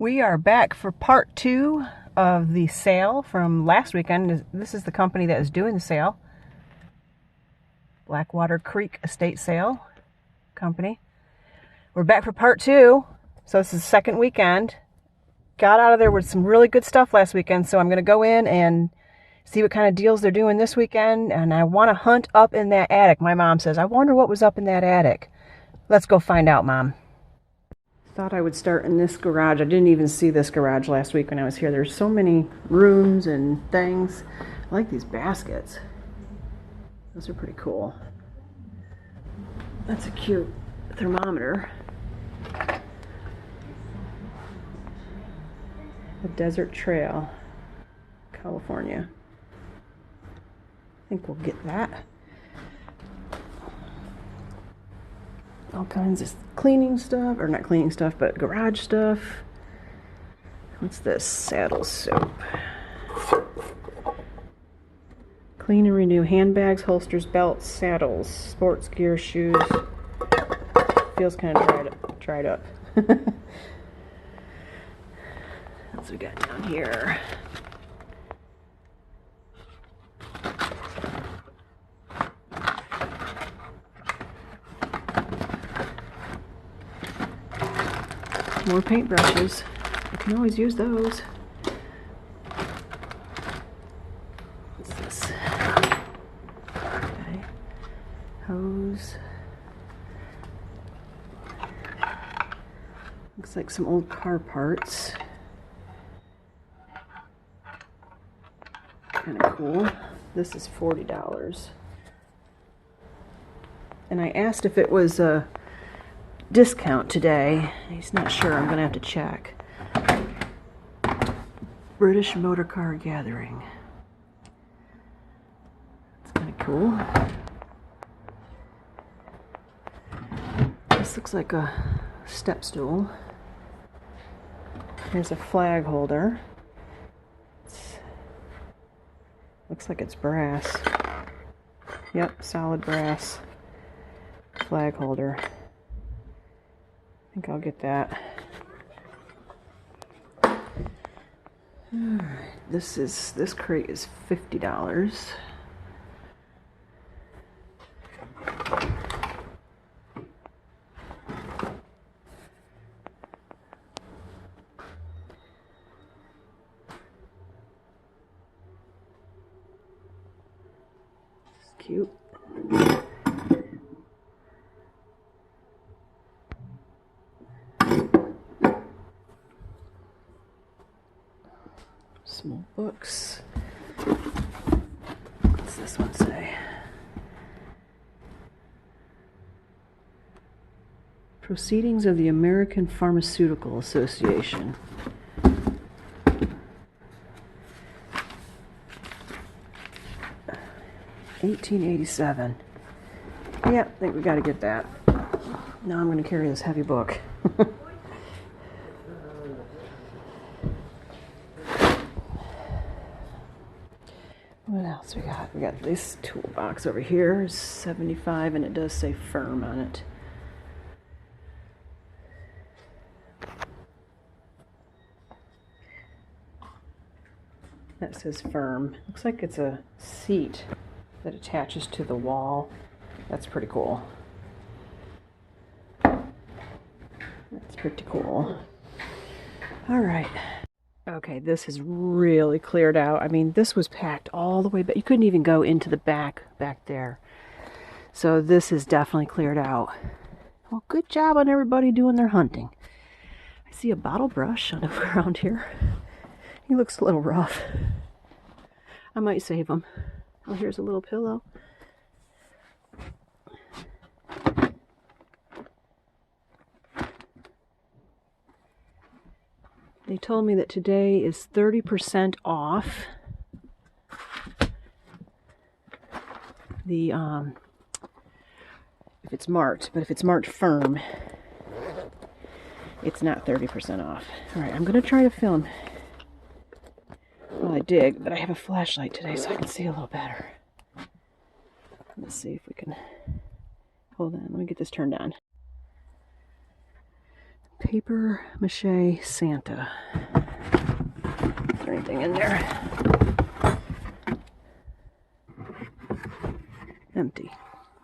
We are back for part 2 of the sale from last weekend. This is the company that is doing the sale. Blackwater Creek Estate Sale Company. We're back for part 2, so this is the second weekend. Got out of there with some really good stuff last weekend, so I'm going to go in and see what kind of deals they're doing this weekend, and I want to hunt up in that attic. My mom says, I wonder what was up in that attic. Let's go find out, Mom. Thought I would start in this garage. I didn't even see this garage last week when I was here. There's so many rooms and things. I like these baskets. Those are pretty cool. That's a cute thermometer. The Desert Trail, California. I think we'll get that. All kinds of cleaning stuff, or not cleaning stuff, but garage stuff. What's this? Saddle soap. Clean and renew handbags, holsters, belts, saddles, sports gear, shoes. Feels kind of dried up. What else we got down here? More paintbrushes. You can always use those. What's this? Okay. Hose. Looks like some old car parts. Kind of cool. This is $40. And I asked if it was a discount today. He's not sure. I'm going to have to check. British Motor Car Gathering. That's kind of cool. This looks like a step stool. Here's a flag holder. Looks like it's brass. Yep, solid brass flag holder. I think I'll get that. Alright, this crate is $50. It's cute. Small books. What's this one say? Proceedings of the American Pharmaceutical Association. $18.87. Yeah, I think we got to get that. Now I'm going to carry this heavy book. What else we got? We got this toolbox over here, $75, and it does say firm on it. That says firm. Looks like it's a seat that attaches to the wall. That's pretty cool. That's pretty cool. All right. Okay, this is really cleared out. I mean, this was packed all the way back. You couldn't even go into the back there. So this is definitely cleared out. Well, good job on everybody doing their hunting. I see a bottle brush around here. He looks a little rough. I might save him. Oh, here's a little pillow. They told me that today is 30% off the, if it's marked, but if it's marked firm, it's not 30% off. All right, I'm going to try to film while I dig, but I have a flashlight today so I can see a little better. Let's see if we can, hold on, let me get this turned on. Paper mache Santa. Is there anything in there? Empty.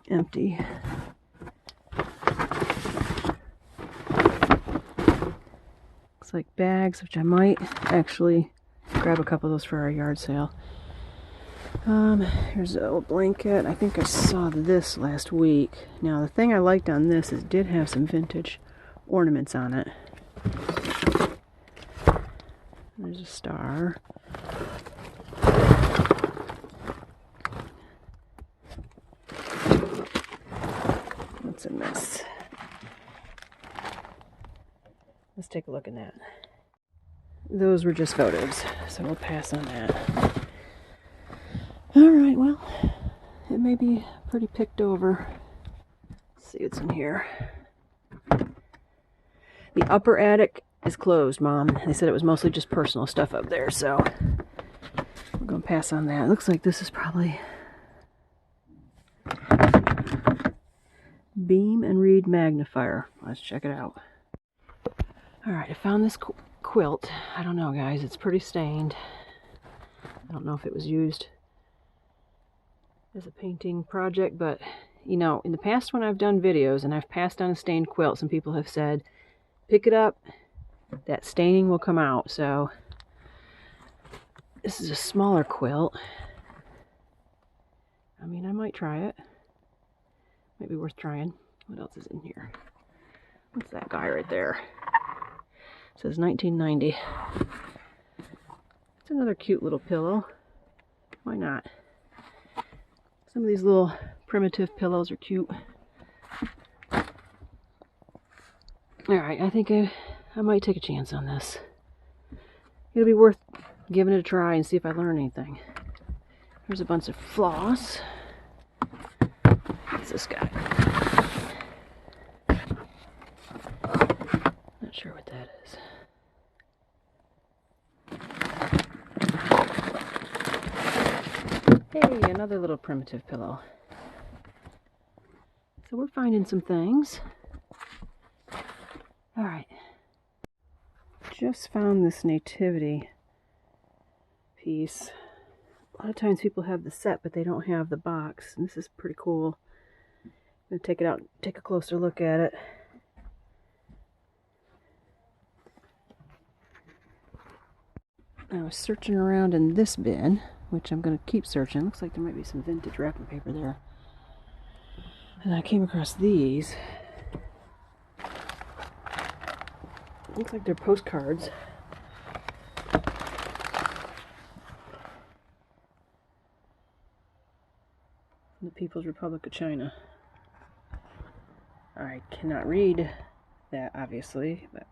Empty. Looks like bags, which I might actually grab a couple of those for our yard sale. Here's an old blanket. I think I saw this last week. Now, the thing I liked on this is it did have some vintage ornaments on it. There's a star. What's in this? Let's take a look at that. Those were just photos, so we'll pass on that. Alright, well, it may be pretty picked over. Let's see what's in here. The upper attic is closed, Mom. They said it was mostly just personal stuff up there, so we're going to pass on that. It looks like this is probably Beam and Read magnifier. Let's check it out. Alright, I found this quilt. I don't know, guys. It's pretty stained. I don't know if it was used as a painting project, but, you know, in the past when I've done videos and I've passed on a stained quilt, some people have said, pick it up, that staining will come out. So, this is a smaller quilt. I mean, I might try it. Might be worth trying. What else is in here? What's that guy right there? It says 1990. It's another cute little pillow. Why not? Some of these little primitive pillows are cute. Alright, I think I might take a chance on this. It'll be worth giving it a try and see if I learn anything. Here's a bunch of floss. What's this guy? Not sure what that is. Hey, another little primitive pillow. So we're finding some things. Alright. Just found this nativity piece. A lot of times people have the set, but they don't have the box. And this is pretty cool. I'm going to take it out and take a closer look at it. I was searching around in this bin, which I'm going to keep searching. Looks like there might be some vintage wrapping paper there. And I came across these. Looks like they're postcards. From the People's Republic of China. I cannot read that, obviously, but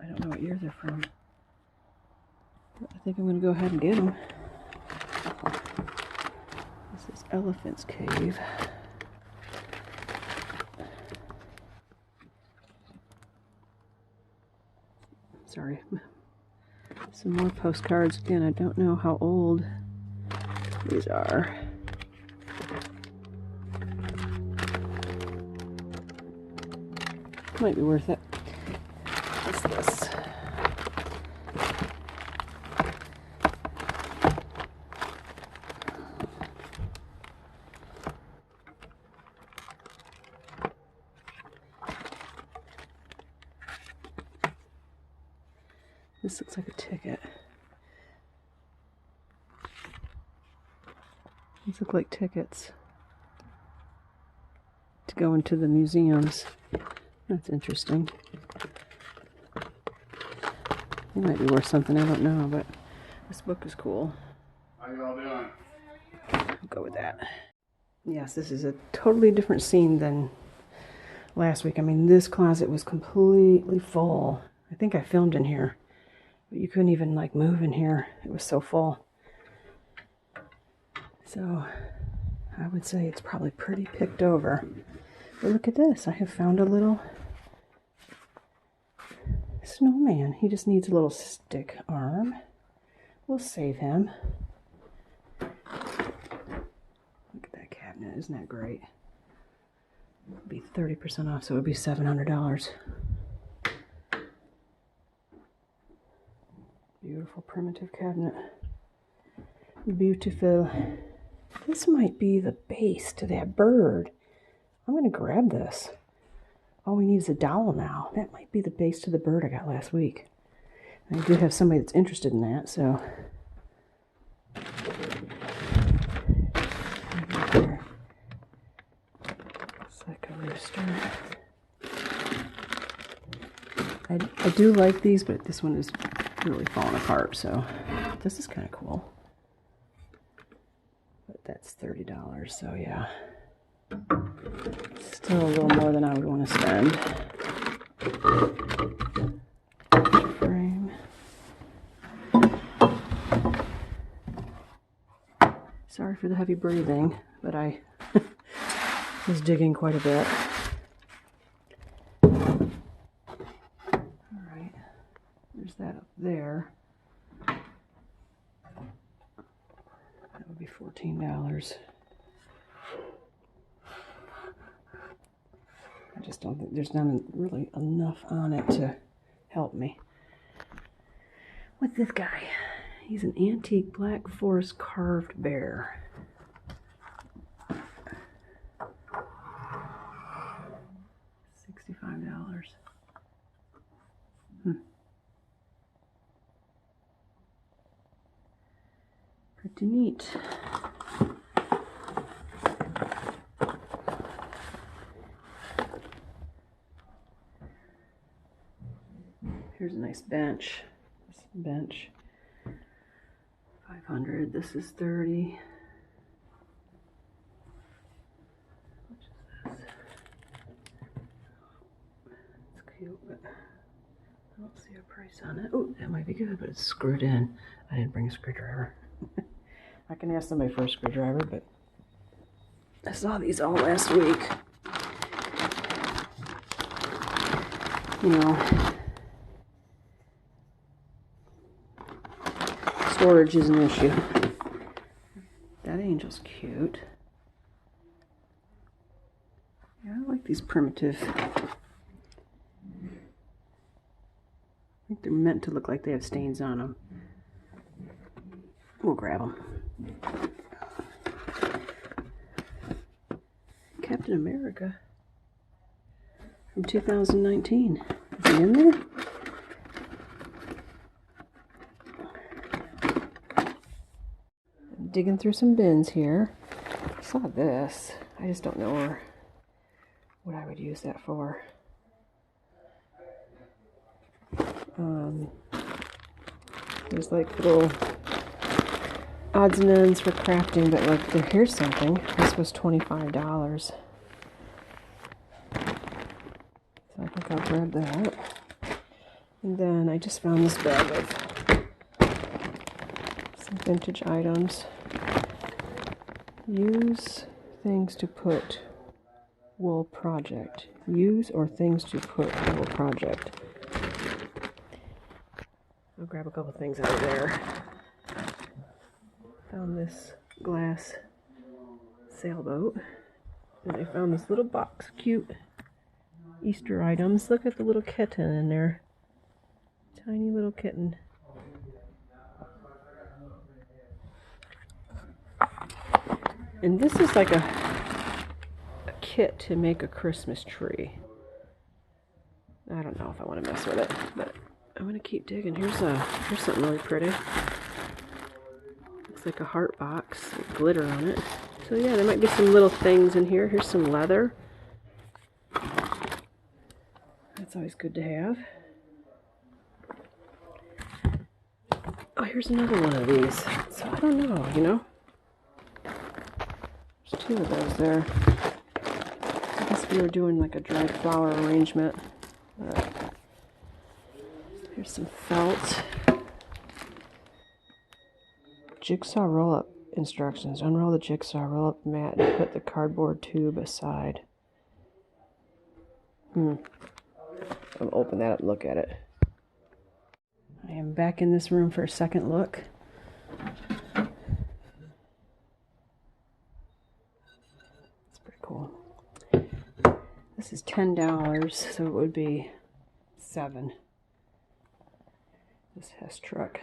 I don't know what year they're from. But I think I'm going to go ahead and get them. This is Elephant's Cave. Sorry. Some more postcards. Again, I don't know how old these are. Might be worth it. What's this? This looks like a ticket. These look like tickets to go into the museums. That's interesting. It might be worth something, I don't know, but this book is cool. How you all doing? I'll go with that. Yes, this is a totally different scene than last week. I mean, this closet was completely full. I think I filmed in here, but you couldn't even like move in here. It was so full. So I would say it's probably pretty picked over. But look at this. I have found a little snowman. He just needs a little stick arm. We'll save him. Look at that cabinet. Isn't that great? It'll be 30% off, so it would be $700. Beautiful primitive cabinet. Beautiful. This might be the base to that bird. I'm going to grab this. All we need is a dowel now. That might be the base to the bird I got last week. I do have somebody that's interested in that, so. It's like a rooster. I do like these, but this one is really falling apart, so this is kind of cool. But that's $30, so yeah. Still a little more than I would want to spend. Frame. Sorry for the heavy breathing, but I was digging quite a bit. Alright, there's that up there. That would be $14. I just don't think there's not really enough on it to help me. What's this guy? He's an antique black forest carved bear. $65. Pretty neat. Here's a nice bench. This bench, $500. This is $30. Which is this? It's cute, but I don't see a price on it. Oh, that might be good, but it's screwed in. I didn't bring a screwdriver. I can ask somebody for a screwdriver, but I saw these all last week. You know, storage is an issue. That angel's cute. Yeah, I like these primitive. I think they're meant to look like they have stains on them. We'll grab them. Captain America from 2019. Is he in there? Digging through some bins here. I saw this. I just don't know what I would use that for. There's like little odds and ends for crafting, but like here's something. This was $25. So I think I'll grab that. And then I just found this bag of some vintage items. Use things to put wool project. Use or things to put wool project. I'll grab a couple things out of there. Found this glass sailboat. And I found this little box. Cute Easter items. Look at the little kitten in there. Tiny little kitten. And this is like a kit to make a Christmas tree. I don't know if I want to mess with it, but I'm going to keep digging. Here's something really pretty. Looks like a heart box with glitter on it. So yeah, there might be some little things in here. Here's some leather. That's always good to have. Oh, here's another one of these. So I don't know, you know. There's two of those there. I guess we were doing like a dried flower arrangement. Here's some felt. Jigsaw roll-up instructions. Unroll the jigsaw, roll up the mat, and put the cardboard tube aside. I'll open that up and look at it. I am back in this room for a second look. It's pretty cool. This is $10, so it would be $7. This Hess truck.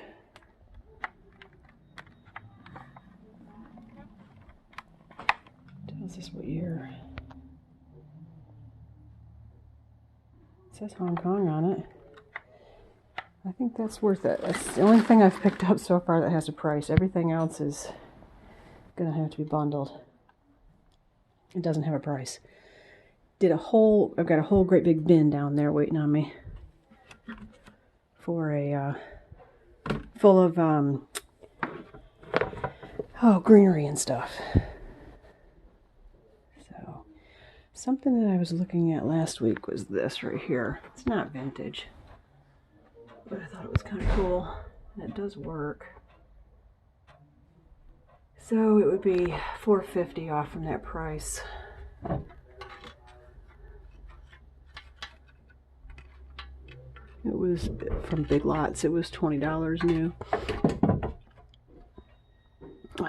Tells us what year. It says Hong Kong on it. I think that's worth it. That's the only thing I've picked up so far that has a price. Everything else is gonna have to be bundled. It doesn't have a price. I've got a whole great big bin down there waiting on me for a full of greenery and stuff. So something that I was looking at last week was this right here. It's not vintage, but I thought it was kind of cool, and it does work. So it would be $4.50 off from that price. It was from Big Lots. It was $20 new. I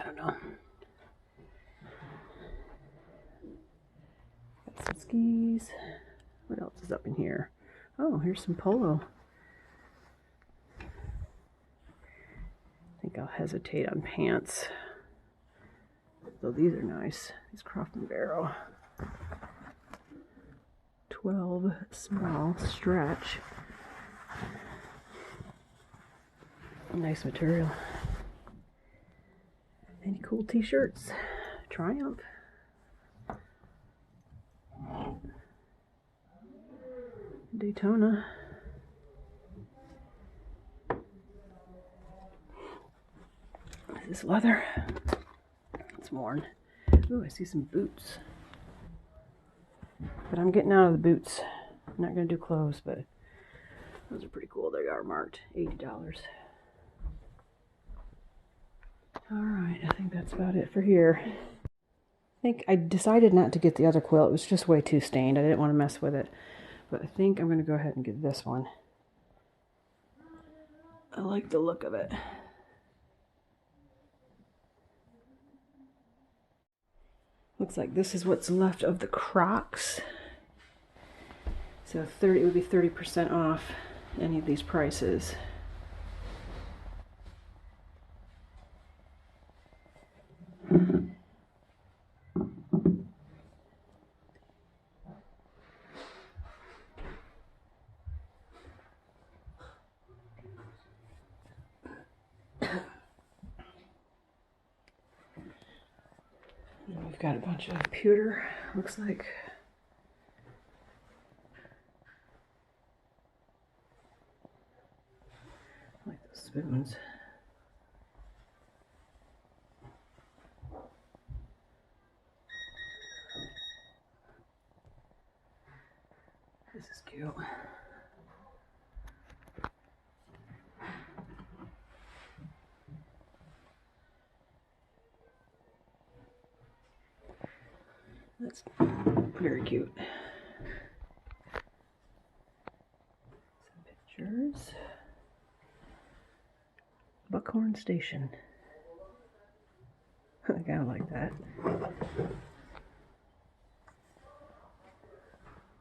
don't know. Got some skis. What else is up in here? Oh, here's some polo. I think I'll hesitate on pants. Though these are nice. These Croft & Barrel. 12 small stretch. Nice material. Any cool t-shirts? Triumph. Daytona. Is this leather? It's worn. Ooh, I see some boots. But I'm getting out of the boots. I'm not going to do clothes, but those are pretty cool. They are marked $80. Alright, I think that's about it for here. I think I decided not to get the other quilt. It was just way too stained. I didn't want to mess with it. But I think I'm going to go ahead and get this one. I like the look of it. Looks like this is what's left of the Crocs. So it would be 30% off any of these prices. And we've got a bunch of pewter, looks like. I like those spoons. This is cute. That's very cute. Some pictures. Buckhorn Station. I kind of like that.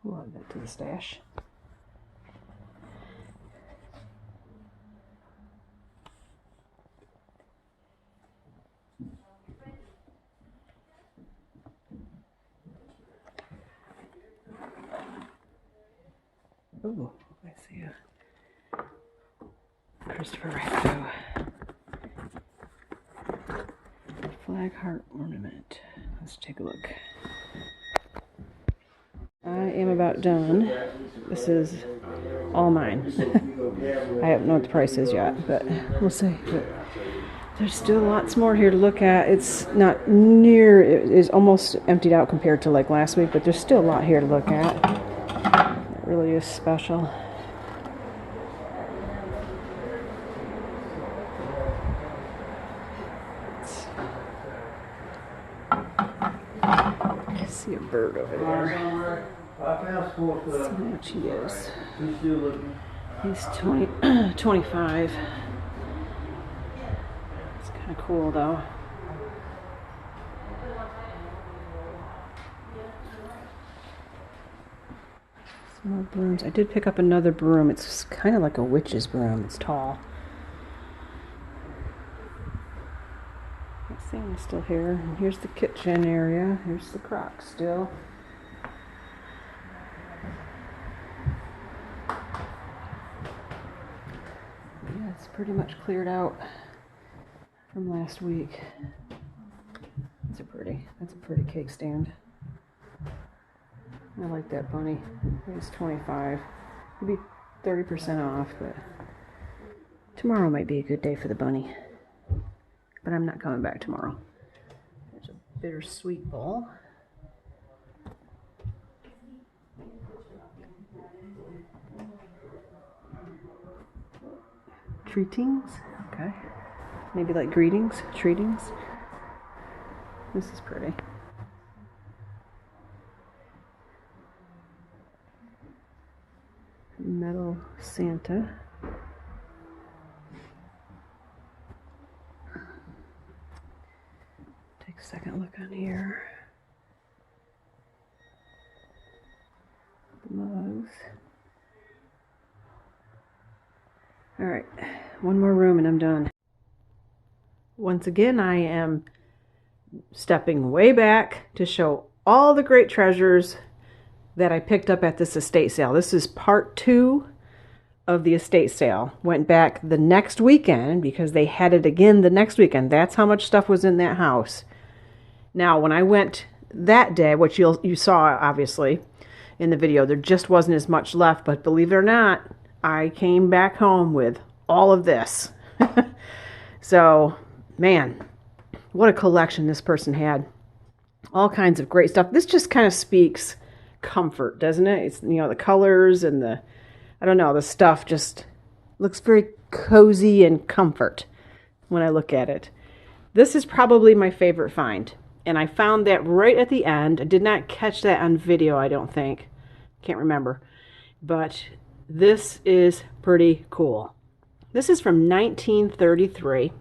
We'll add that to the stash. Oh, I see a Christopher Rafto flag heart ornament. Let's take a look. I am about done. This is all mine. I don't know what the price is yet, but we'll see. But there's still lots more here to look at. It's not near, it is almost emptied out compared to like last week, but there's still a lot here to look at. It really is special. I see a bird over there. Let's see how much he is. He's 25. It's kind of cool though. Some more brooms. I did pick up another broom. It's kind of like a witch's broom. It's tall. Sam's still here. And here's the kitchen area. Here's the crock still. Yeah, it's pretty much cleared out from last week. That's a pretty cake stand. I like that bunny. It's $25. It'd be 30% off, but tomorrow might be a good day for the bunny. But I'm not coming back tomorrow. There's a bittersweet bowl. Treatings, okay. Maybe like greetings, treatings. This is pretty. Metal Santa. Take a second look on here. The mugs. All right, one more room and I'm done. Once again, I am stepping way back to show all the great treasures that I picked up at this estate sale. This is part 2 of the estate sale. Went back the next weekend because they had it again the next weekend. That's how much stuff was in that house. Now, when I went that day, which you saw obviously in the video, there just wasn't as much left, but believe it or not, I came back home with all of this. So, man, what a collection this person had. All kinds of great stuff. This just kind of speaks comfort, doesn't it? It's, you know, the colors and the, I don't know, the stuff just looks very cozy and comfort when I look at it. This is probably my favorite find. And I found that right at the end. I did not catch that on video, I don't think. Can't remember. But this is pretty cool. This is from 1933.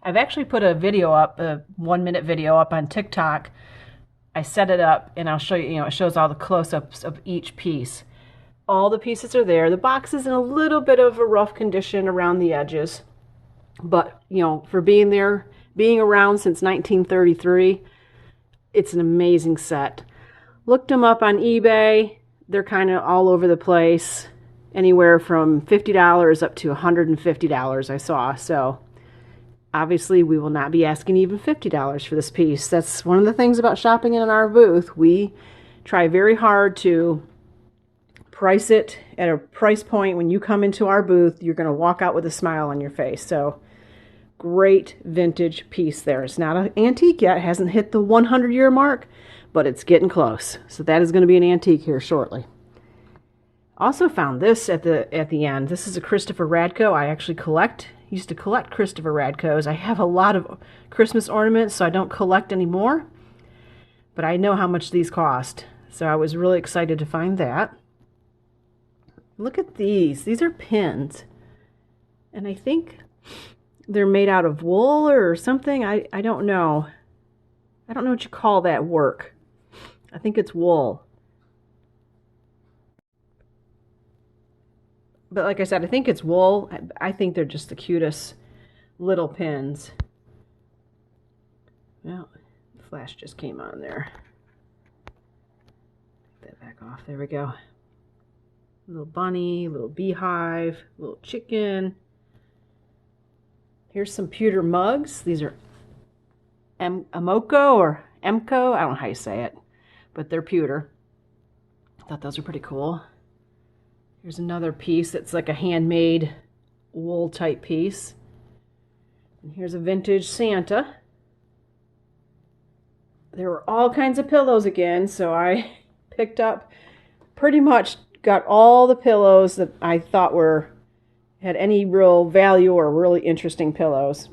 I've actually put a video up, a 1-minute video up on TikTok. I set it up and I'll show you, you know, it shows all the close-ups of each piece. All the pieces are there. The box is in a little bit of a rough condition around the edges. But, you know, for being there, being around since 1933, it's an amazing set. Looked them up on eBay. They're kind of all over the place. Anywhere from $50 up to $150 I saw. So obviously we will not be asking even $50 for this piece. That's one of the things about shopping in our booth. We try very hard to price it at a price point. When you come into our booth, you're going to walk out with a smile on your face. So great vintage piece there. It's not an antique yet. It hasn't hit the 100-year mark, but it's getting close. So that is going to be an antique here shortly. Also found this at the end. This is a Christopher Radko. I actually used to collect Christopher Radkos. I have a lot of Christmas ornaments, so I don't collect anymore. But I know how much these cost. So I was really excited to find that. Look at these. These are pins. And I think they're made out of wool or something. I don't know. I don't know what you call that work. I think it's wool. But like I said, I think it's wool. I think they're just the cutest little pins. Well, the flash just came on there. Take that back off. There we go. Little bunny, little beehive, little chicken. Here's some pewter mugs. These are Amoko or Emco. I don't know how you say it, but they're pewter. I thought those were pretty cool. Here's another piece that's like a handmade wool type piece. And here's a vintage Santa. There were all kinds of pillows again, so I picked up, pretty much got all the pillows that I thought had any real value or really interesting pillows.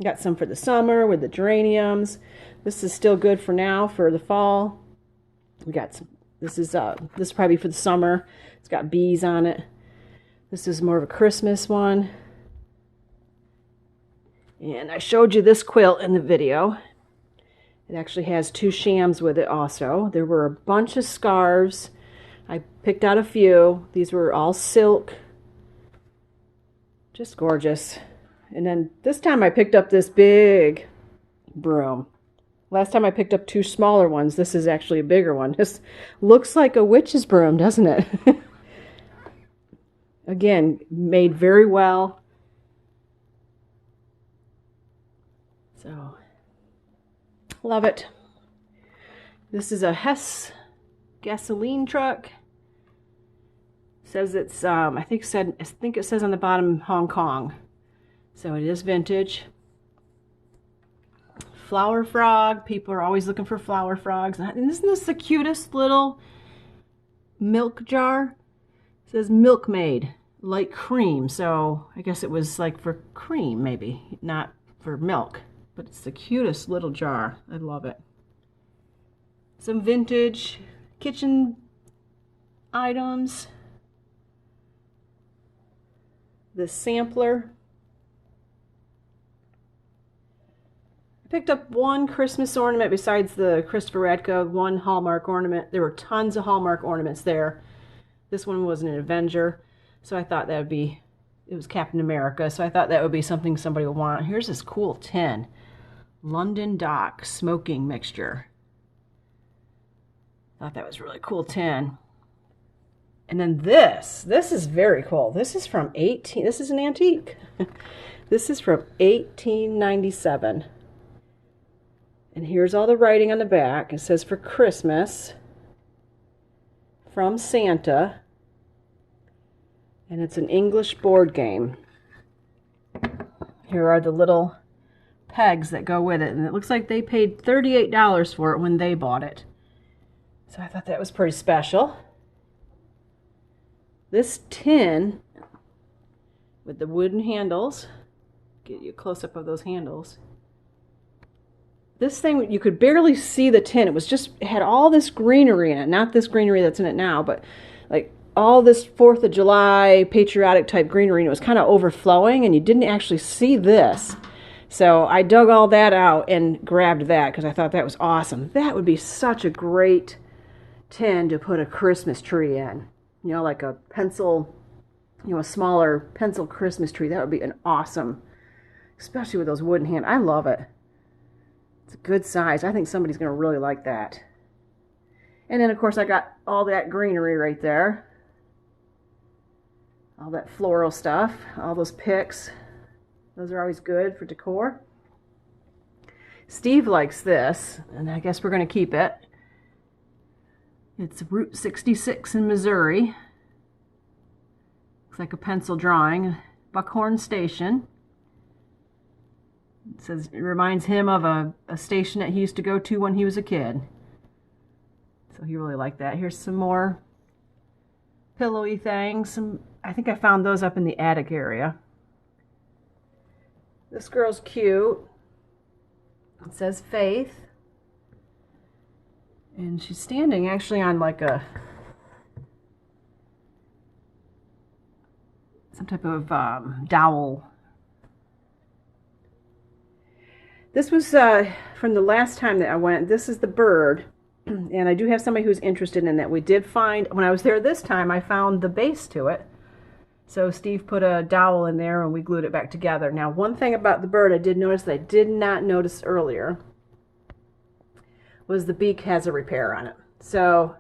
Got some for the summer with the geraniums. This is still good for now for the fall. We got some. This is probably for the summer. It's got bees on it. This is more of a Christmas one. And I showed you this quilt in the video. It actually has 2 shams with it also. There were a bunch of scarves. I picked out a few. These were all silk. Just gorgeous. And then this time I picked up this big broom. Last time I picked up 2 smaller ones. This is actually a bigger one. This looks like a witch's broom, doesn't it? Again, made very well. So, love it. This is a Hess gasoline truck. Says it's I think it says on the bottom Hong Kong. So it is vintage. Flower frog. People are always looking for flower frogs. And isn't this the cutest little milk jar? It says milkmaid, like cream. So I guess it was like for cream, maybe, not for milk. But it's the cutest little jar. I love it. Some vintage kitchen items. The sampler. I picked up one Christmas ornament besides the Christopher Radka, one Hallmark ornament. There were tons of Hallmark ornaments there. This one was an Avenger, so I thought that would be, it was Captain America, so I thought that would be something somebody would want. Here's this cool tin. London Dock smoking mixture. Thought that was really cool tin. And then this is very cool. This is from this is an antique. This is from 1897. And here's all the writing on the back. It says for Christmas from Santa. And it's an English board game. Here are the little pegs that go with it. And it looks like they paid $38 for it when they bought it. So I thought that was pretty special. This tin with the wooden handles, get you a close-up of those handles. This thing, you could barely see the tin. It was just, it had all this greenery in it. Not this greenery that's in it now, but like all this 4th of July patriotic type greenery. And it was kind of overflowing and you didn't actually see this. So I dug all that out and grabbed that because I thought that was awesome. That would be such a great tin to put a Christmas tree in. You know, like a pencil, you know, a smaller pencil Christmas tree. That would be an awesome, especially with those wooden hands. I love it. It's a good size. I think somebody's going to really like that. And then, of course, I got all that greenery right there. All that floral stuff. All those picks. Those are always good for decor. Steve likes this, and I guess we're going to keep it. It's Route 66 in Missouri. Looks like a pencil drawing. Buckhorn Station. It says it reminds him of a station that he used to go to when he was a kid. So he really liked that. Here's some more pillowy things. I think I found those up in the attic area. This girl's cute. It says Faith. And she's standing actually on like some type of dowel. This was from the last time that I went. This is the bird. And I do have somebody who's interested in that. We did find, when I was there this time, I found the base to it. So Steve put a dowel in there and we glued it back together. Now, one thing about the bird I did notice that I did not notice earlier was the beak has a repair on it. So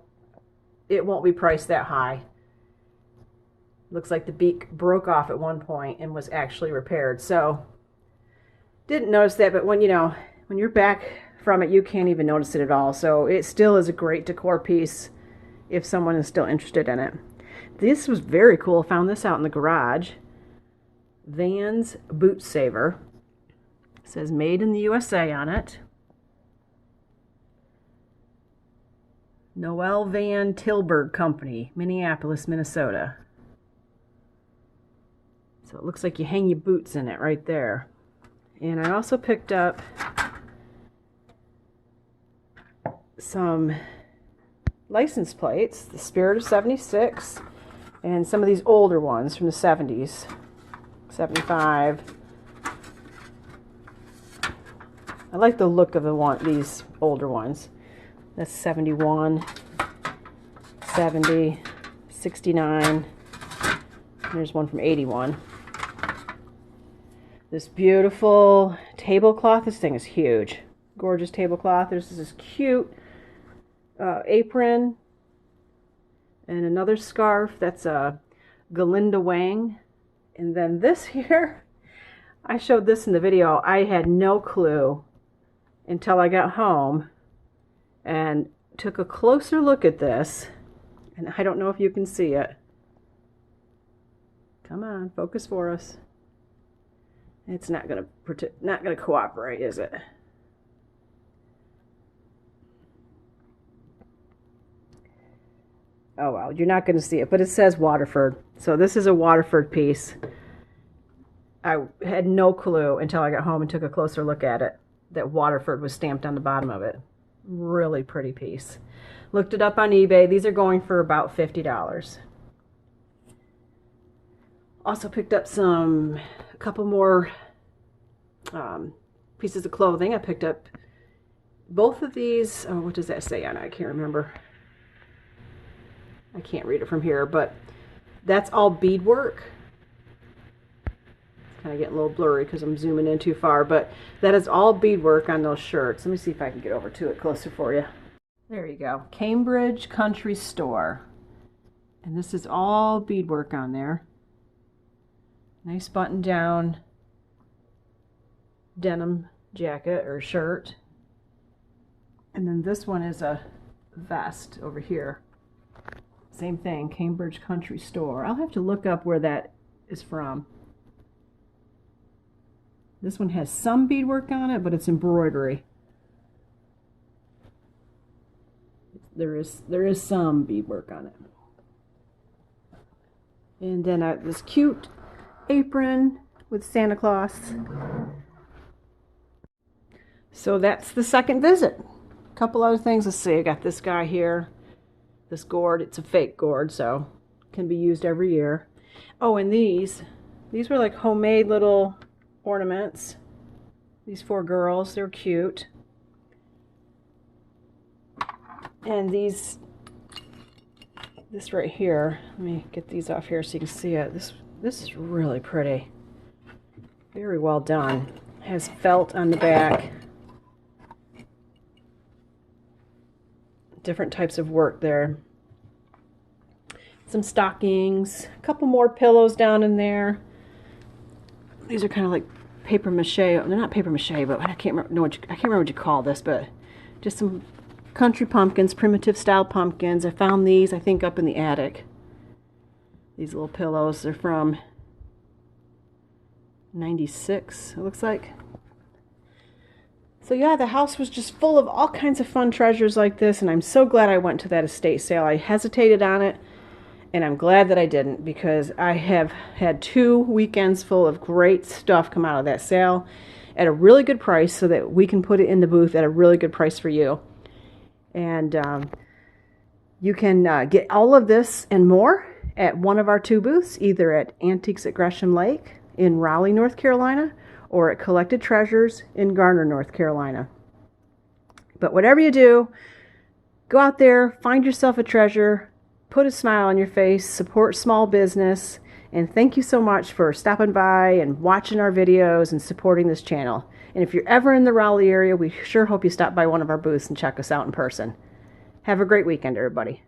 it won't be priced that high. Looks like the beak broke off at one point and was actually repaired. So didn't notice that, but when you're back from it, you can't even notice it at all. So it still is a great decor piece if someone is still interested in it. This was very cool. Found this out in the garage. Vans Boot Saver. It says made in the USA on it. Noel Van Tilburg Company, Minneapolis, Minnesota. So it looks like you hang your boots in it right there. And I also picked up some license plates, the Spirit of 76, and some of these older ones from the 70s, 75. I like the look of these older ones. That's 71, 70, 69. There's one from 81. This beautiful tablecloth. This thing is huge. Gorgeous tablecloth. There's this cute apron and another scarf. That's a Galinda Wang. And then this here, I showed this in the video. I had no clue until I got home and took a closer look at this. And I don't know if you can see it. Come on, focus for us. It's not gonna cooperate, is it? Oh well, you're not gonna see it, but it says Waterford. So this is a Waterford piece. I had no clue until I got home and took a closer look at it that Waterford was stamped on the bottom of it. Really pretty piece. Looked it up on eBay. These are going for about $50. Also picked up a couple more pieces of clothing. I picked up both of these. Oh, what does that say on it? I can't remember. I can't read it from here, but that's all beadwork. It's kind of getting a little blurry because I'm zooming in too far, but that is all beadwork on those shirts. Let me see if I can get over to it closer for you. There you go. Cambridge Country Store. And this is all beadwork on there. Nice button down denim jacket or shirt. And then this one is a vest over here. Same thing, Cambridge Country Store. I'll have to look up where that is from. This one has some beadwork on it, but it's embroidery. There is some beadwork on it. And then this cute apron with Santa Claus. So that's the second visit. A couple other things. Let's see. I got this guy here. This gourd. It's a fake gourd, so can be used every year. Oh, and these were like homemade little ornaments. These 4 girls. They're cute. And this right here. Let me get these off here so you can see it. This is really pretty. Very well done. It has felt on the back. Different types of work there. Some stockings, a couple more pillows down in there. These are kind of like paper mache. They're not paper mache, but I can't remember what you call this, but just some country pumpkins, primitive style pumpkins. I found these, I think, up in the attic. These little pillows are from 96, it looks like. So yeah, the house was just full of all kinds of fun treasures like this, and I'm so glad I went to that estate sale. I hesitated on it, and I'm glad that I didn't, because I have had 2 weekends full of great stuff come out of that sale at a really good price so that we can put it in the booth at a really good price for you. And you can get all of this and more at one of our 2 booths, either at Antiques at Gresham Lake in Raleigh, North Carolina, or at Collected Treasures in Garner, North Carolina. But whatever you do, go out there, find yourself a treasure, put a smile on your face, support small business, and thank you so much for stopping by and watching our videos and supporting this channel. And if you're ever in the Raleigh area, we sure hope you stop by one of our booths and check us out in person. Have a great weekend, everybody.